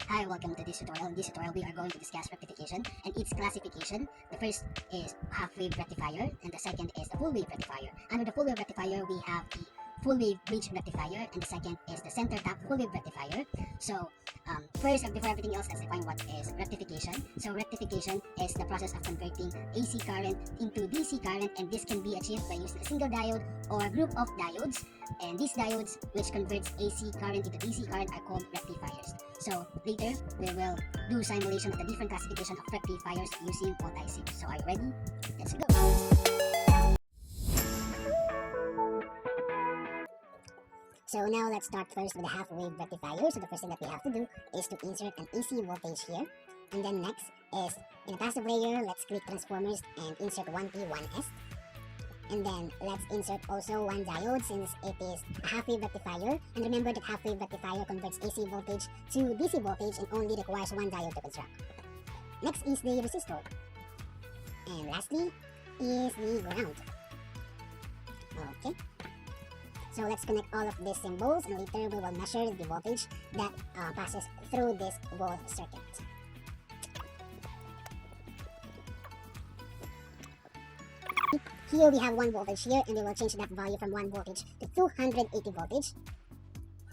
Hi, welcome to this tutorial. In this tutorial, we are going to discuss rectification and its classification. The first is half-wave rectifier, and the second is the full-wave rectifier. Under the full-wave rectifier, we have the full-wave bridge rectifier, and the second is the center-tap full-wave rectifier. So, first, before everything else, let's define what is rectification. So, rectification is the process of converting AC current into DC current, and this can be achieved by using a single diode or a group of diodes. And these diodes, which converts AC current into DC current, are called rectifiers. So later, we will do simulation of the different classification of rectifiers using Multisim. So are you ready? Let's go! So now let's start first with the half-wave rectifier. So the first thing that we have to do is to insert an AC voltage here. And then next is, in a passive layer, let's click transformers and insert 1P, 1S. And then let's insert also one diode since it is a half-wave rectifier. And remember that half-wave rectifier converts AC voltage to DC voltage and only requires one diode to construct. Next is the resistor. And lastly is the ground. Okay. So let's connect all of these symbols and later we will measure the voltage that passes through this whole circuit. Here we have 1 voltage here and we will change that value from 1 voltage to 280 voltage.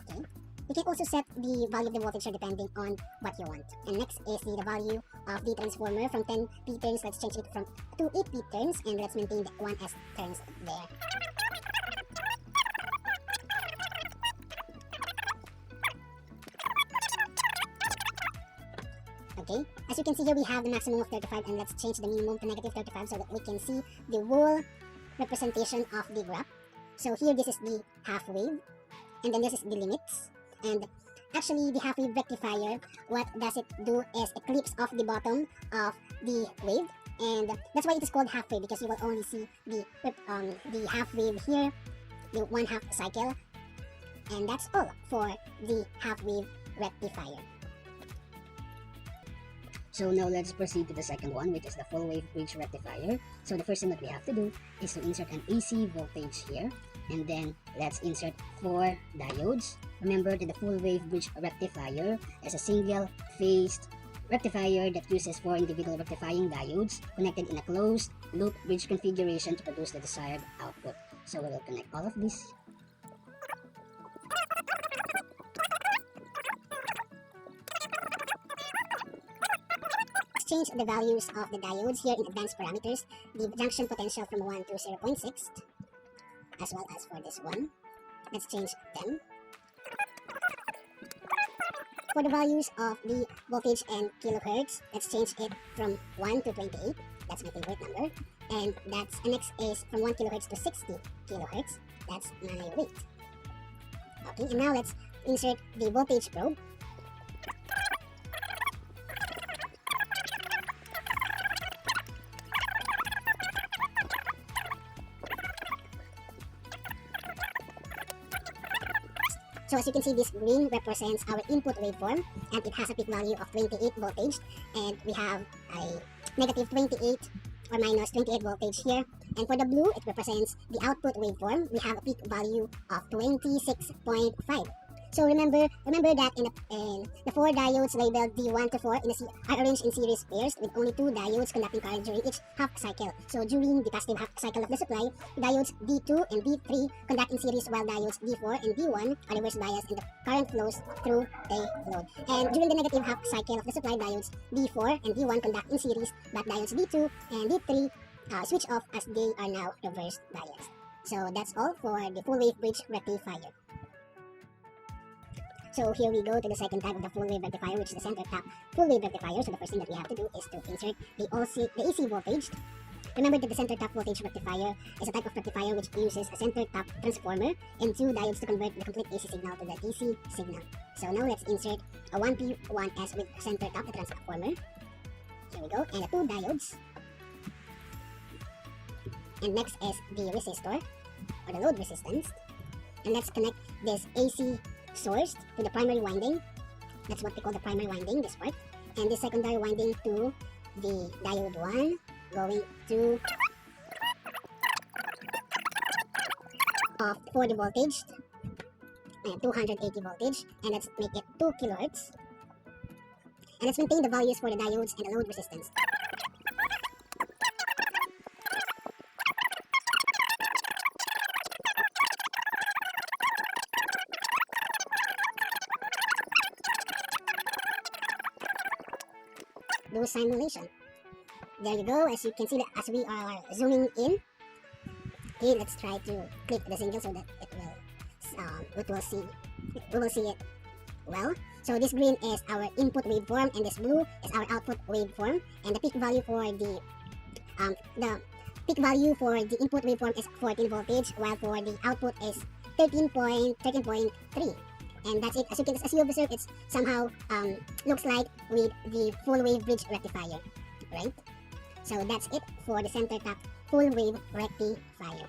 Okay. You can also set the value of the voltage here depending on what you want. And next is the value of the transformer from 10 P turns. Let's change it from to 8 P turns and let's maintain the 1S turns there. Okay, as you can see here, we have the maximum of 35 and let's change the minimum to negative 35 so that we can see the whole representation of the graph. So here this is the half wave and then this is the limits. And actually the half wave rectifier, what does it do is it clips off the bottom of the wave, and that's why it is called half wave, because you will only see the half wave here, the 1/2 cycle, and that's all for the half wave rectifier. So now let's proceed to the second one, which is the full wave bridge rectifier. So the first thing that we have to do is to insert an AC voltage here, and then let's insert 4 diodes. Remember that the full wave bridge rectifier is a single phased rectifier that uses 4 individual rectifying diodes connected in a closed loop bridge configuration to produce the desired output. So we will connect all of this. Change the values of the diodes here in advanced parameters, the junction potential from 1 to 0.6, as well as for this one. Let's change them. For the values of the voltage and kilohertz, let's change it from 1 to 28. That's my favorite number. And next is from 1 kilohertz to 60 kilohertz. That's my rate. Okay, and now let's insert the voltage probe. So as you can see, this green represents our input waveform and it has a peak value of 28 voltage, and we have a negative 28 or minus 28 voltage here. And for the blue, it represents the output waveform. We have a peak value of 26.5. So remember that in the 4 diodes labeled D1 to 4 are arranged in series pairs with only 2 diodes conducting current during each half cycle. So during the positive half cycle of the supply, diodes D2 and D3 conduct in series while diodes D4 and D1 are reverse biased and the current flows through the load. And during the negative half cycle of the supply, diodes D4 and D1 conduct in series, but diodes D2 and D3 switch off as they are now reverse biased. So that's all for the full wave bridge rectifier. So here we go to the second type of the full wave rectifier, which is the center tap full wave rectifier. So the first thing that we have to do is to insert the AC voltage. Remember that the center tap voltage rectifier is a type of rectifier which uses a center tap transformer and 2 diodes to convert the complete AC signal to the DC signal. So now let's insert a 1P, 1S with center tap, the transformer. Here we go, and 2 diodes. And next is the resistor, or the load resistance. And let's connect this AC source to the primary winding. That's what we call the primary winding, this part. And the secondary winding to the diode 1 going to for the voltage 280 voltage, and let's make it 2 kilohertz. And let's maintain the values for the diodes and the load resistance. Do simulation. There you go. As you can see, that as we are zooming in, okay, let's try to click the single so that we will see it well. So this green is our input waveform, and this blue is our output waveform. And the peak value for the input waveform is 14 voltage, while for the output is 13.3. And that's it. As you observe, it's somehow looks like with the full wave bridge rectifier, right? So that's it for the center tap full wave rectifier.